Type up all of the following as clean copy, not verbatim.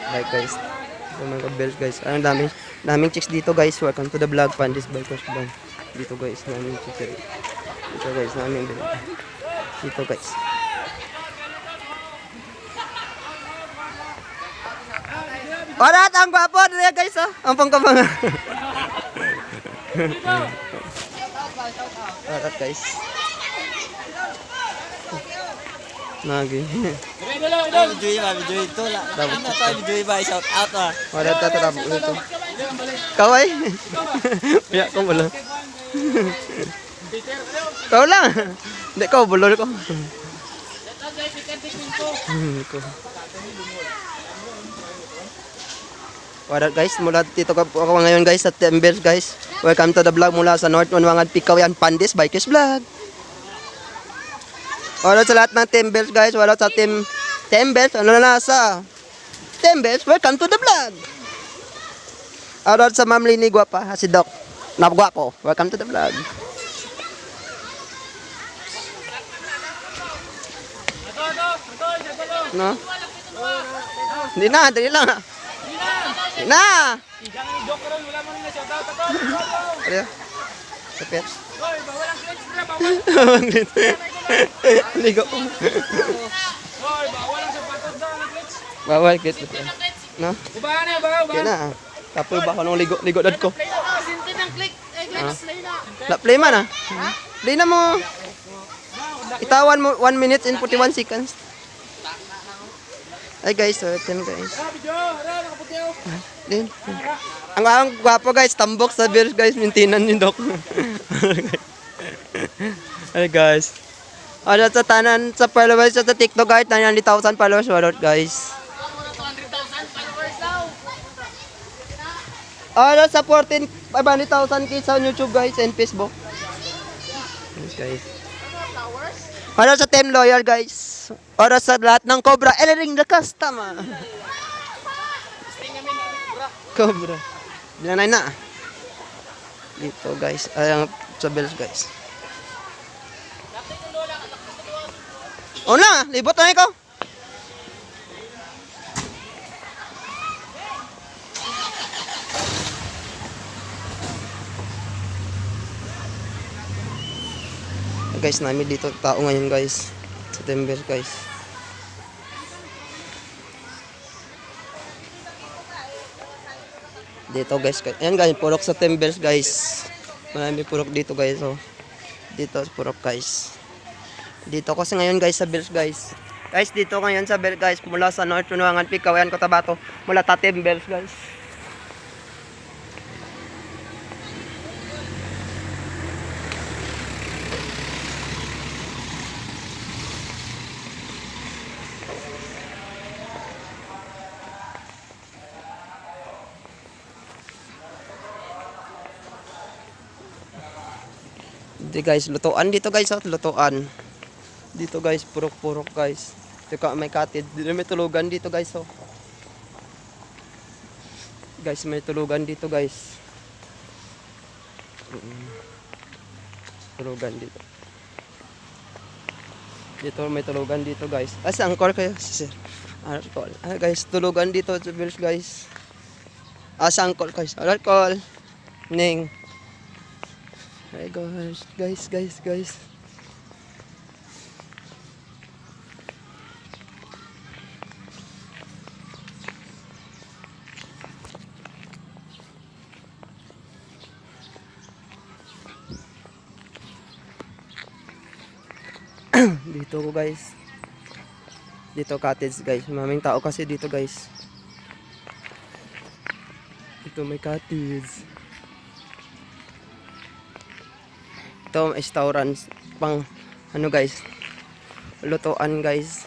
Like guys. Oh my god, bells guys. Ang daming chicks dito guys. Welcome to the vlog, Pandis Bikers Vlog. Dito guys, naming chicks. Dito guys, naming bell. Dito guys. Parat ang gwapo dito guys oh. Ang pangkabang. Parat guys. Nagi. Video ito lah. Ano tayo video ba? Shout out ah. Parat tatarap ito. Kaway. Ya, kau boleh. Kau lang. Hindi kau boleh ko. What up guys, mula dito ako ngayon guys sa Timbers guys. Welcome to the vlog mula sa North Unwangan Pikawian Pandis Bikers Vlog. Wala sa lahat ng Timbers guys, wala sa team Timbers, ano na nasa Timbers, welcome to the vlog. Wala sa Ma'am Lini Guapa, si Doc, napagwapo, welcome to the vlog. No? Hindi na, dali lang. Hindi na. Ano? Kapit. Ligo. Bawal kit. No? Kaya na. Tapos ba ko nung ligo dad ko. La play man ah. Play na mo. Itawan mo 1 minute and 41 seconds. Ay guys, so ito guys. Din. Ang gwapo guys, tambok sa beers guys, mintinan ni Doc. Ay guys. Ano sa tanan sa followers sa TikTok guys, 900,000 followers walot guys. 200,000 followers daw. Ano sa 500,000 kids sa YouTube guys and Facebook. Yes guys. Ano sa team loyal guys. Ano sa lahat ng Cobra, Elering the customer. Cobra. Binanay na. Dito guys, ayang sa bells guys. O na, libot na ikaw. Guys, namin dito tao ngayon guys. Sa Timbers guys. Dito guys. Ayan guys, purok sa Timbers guys. Marami purok dito guys. Oh. Dito purok guys. Dito kasi ngayon guys sa Bells guys. Guys, dito ngayon sa Bells guys. Mula sa North Unwangan, Pikawian, Cotabato. Mula ta Timbers guys. Dito guys, lutuan dito guys, oh, lutuan. Dito guys, purok-purok guys. Dito may cottage, dito may tulugan dito guys, oh. Guys, may tulugan dito guys. Tulugan dito. Dito may tulugan dito guys. Asa angkor kayo, sir? Angkor. Guys, tulugan dito sa Bills guys. Asa angkor guys? Angkor. Ning. Hey guys. Dito ko guys. Dito cottage guys. Maming tao kasi dito guys. Dito may cottage. Ito restaurant pang ano guys, lutuan guys.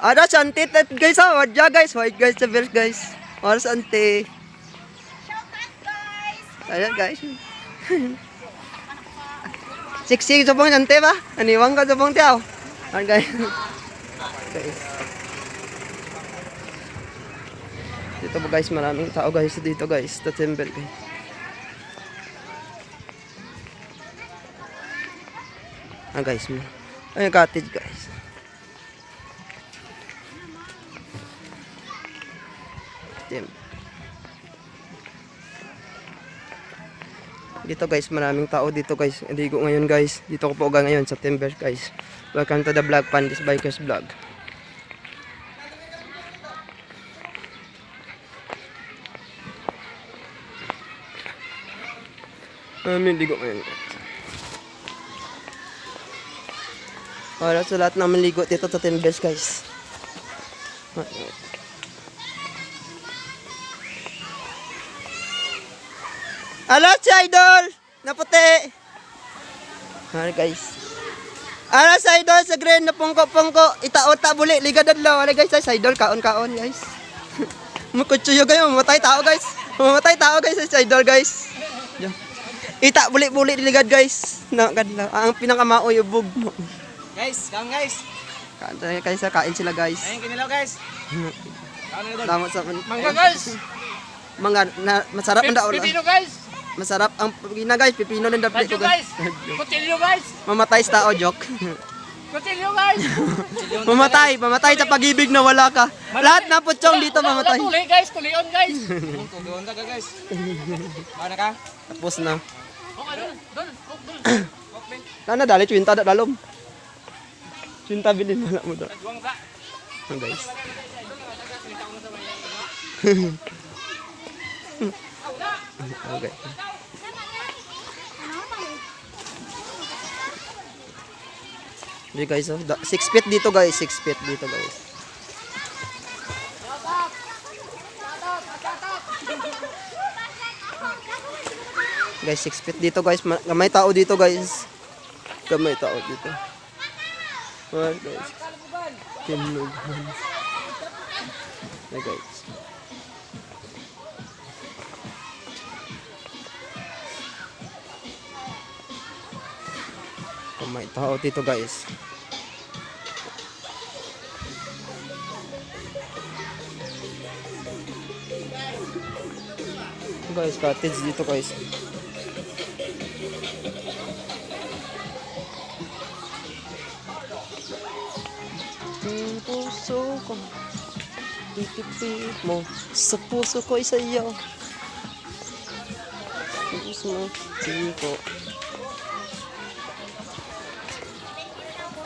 Ada santit guys, oh, wadya guys, white guys sa Bells guys. Or sante. Shout out guys. Ayan guys. Siksi sa pang sante ba? Aniwang ka sa pang tiyaw. Ayan guys. Guys. Dito po guys, maraming tao guys dito guys, sa Timber guys. Guys, ayun cottage guys. itim. Dito guys, maraming tao dito guys. Ligo ngayon guys. Dito ko po ngayon sa Timbers guys. Welcome to the vlog, Pandis Bikers Vlog. Maraming ligo ngayon. Para sa lahat ng maligo dito sa Timbers guys. Hello, si Idol! Na puti! Alright guys. Hello, si Idol sa green na pungko-pungko. Ita-ota buli, liga dadlaw. Alright guys, si Idol, kaon-kaon guys. Mukutsuyo kayo, mamatay tao guys. Mamatay tao guys, si Idol guys. Ita buli-buli ligad guys. Nakadlaw. Ang pinakamao yung bug mo. Guys, kaon guys. Kain sila guys. Ayun, kinilaw guys. Kaon na doon. Tama sa Mangga guys. Mangga, masarap ang daon. Pipino guys. Masarap ang pagina guys, pipino ng dapli ko Radyo guys. guys. Kutilyo guys. Mamatay sa tao, joke. Kutilyo guys. Mamatay sa pag-ibig na wala ka. Lahat na putsong dito mamatay. Tuli guys, tulion guys. Tulion ka guys. Ano ka? Tapos na. Okay, doon. Nana dali cinta dak dalom. Cinta bilin wala mo daw. Duwang ka. Guys. Okay. Hindi guys, 6 feet dito guys, 6 feet dito guys. Guys, 6 feet dito guys, gamay tao dito guys. Gamay tao dito. Alright guys. Tinlugan. Hey guys. May tao dito guys. Guys, cottage dito guys. Puso ko, titipid mo sa puso ko isa iyo. Puso mo, ko.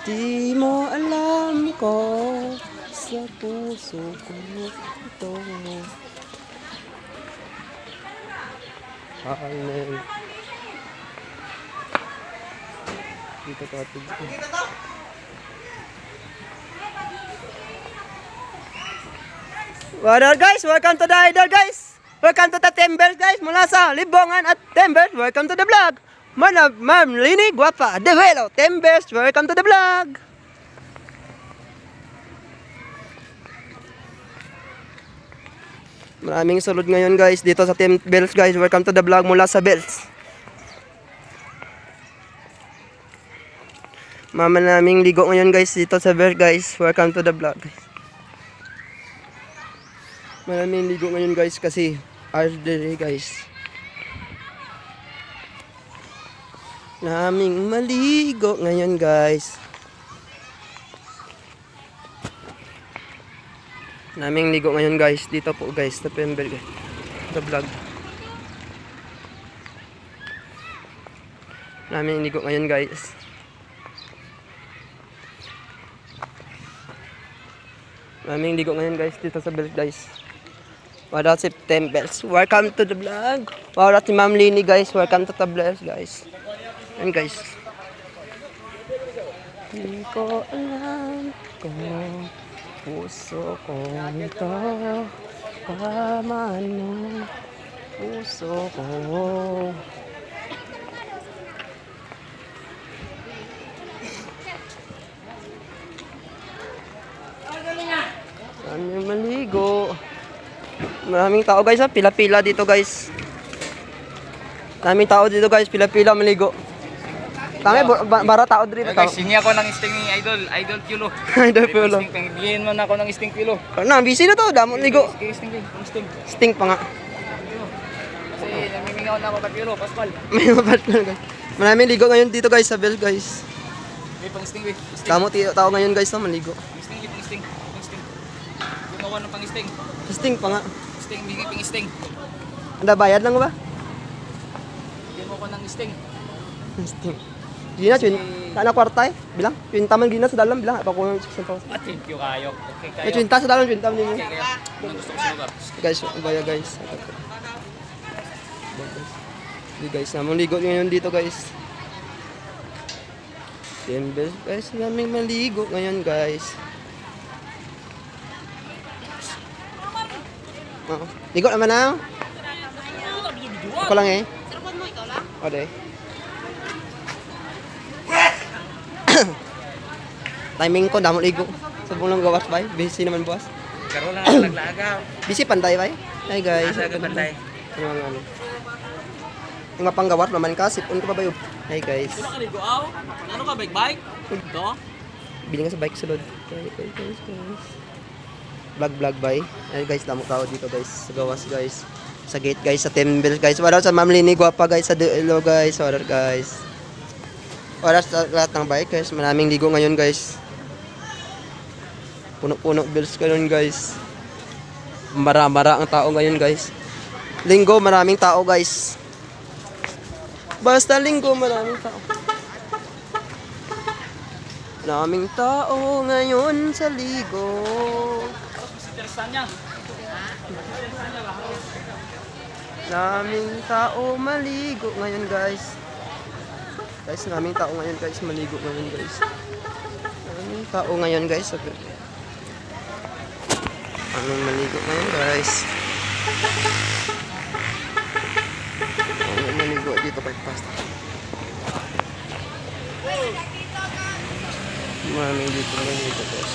Di mo alam ko sa puso ko ito. Amen. Dito cottage ko. What up guys? Welcome to the Idol guys. Welcome to the Timbers guys. Mula sa Libongan at Timbers. Welcome to the vlog. Ma'am Lini Guapa Develo Timbers. Welcome to the vlog. Maraming sulod ngayon guys dito sa Timbers guys. Welcome to the vlog mula sa Bells. Mama naming ligo ngayon guys dito sa Bells guys. Welcome to the vlog guys. Maraming ligo ngayon guys kasi Arday guys. Naming maligo ngayon guys. Naming ligo ngayon guys. Dito po guys sa Pember guys. The vlog. Naming ligo ngayon guys. Naming ligo ngayon guys dito sa Bells guys. Wala si Timbers. Welcome to the vlog. Wala si Ma'am Lini guys. Welcome to the vlog guys. And guys. Hindi ko alam kung puso ko ito. Pamano puso ko. Maraming maligo. Maraming tao guys ha, pila-pila dito guys. Maraming tao dito guys, pila-pila maligo. Tama, bara tao dito. Guys, hingi ako ng sting ni Idol Piolo. Idol Piolo. Bigyan mo na ako ng sting Piolo. Na, busy na to, damo ligo. Sting. Sting pa nga. Kasi namimingaw na ako kay Piolo, Pascual. May mabat na guys. Maraming ligo ngayon dito guys sa Bell guys. May pang sting. Damo tao ngayon guys na maligo. Sting. Gumawa ng pang sting. Sting pa nga. Sting, bigay sting. Anda bayad lang ba? Bigyan mo ko ng sting. Gina, sana kwarta eh. Bilang, 20 man gina sa dalam, bilang. Ako ko ng 6,000. Thank you kayo. Okay kayo. May 20 sa dalam, 20 man mo. Okay kayo. Anong gusto ko sa lugar? Guys, baya guys. Hindi guys, namang ligo ngayon dito guys. Timbers guys, naming maligo ngayon guys. Oo. Ligo naman na. Ako lang eh. O de. Timing ko, damo ligo. Sabong lang gawas bay. Busy naman boss. Karoon lang ang naglagaw. Busy panday bay. Hi guys. Asa ka panday? Ano. Yung panggawat naman ka, sipon ko pa ba yun? Hi guys. Sino ka ligo aw? Ano ka, bike? Ito? Bili nga sa bike sulod. Guys. Vlog bye. Ay guys, damo tao dito guys. Sa gawas guys. Sa gate guys, sa Timbers guys. Wala sa Ma'am Lini Guapa guys, sa Duelo guys. Wala guys. Wala sa lahat ng bike guys. Maraming ligo ngayon guys. Puno-puno bills ngayon guys. Mara-mara ang tao ngayon guys. Linggo, maraming tao guys. Basta linggo, maraming tao. Maraming tao ngayon sa ligo. Maraming tao maligo ngayon guys. Guys, maraming tao ngayon guys, maligo ngayon guys. Maraming tao ngayon guys. Maraming maligo ngayon guys. Maraming maligo dito kay Pasta. Maraming dito maligo guys.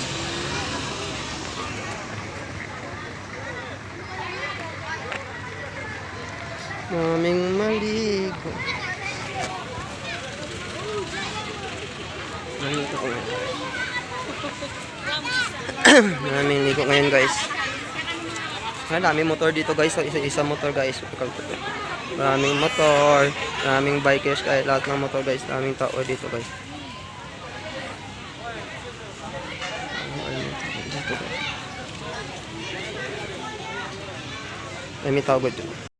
Maraming maligo. Maraming ligo ngayon guys. Maraming motor dito guys. Isa motor guys. Maraming motor. Maraming bikers guys. Lahat ng motor guys. Maraming tao dito guys. Maraming tao dito.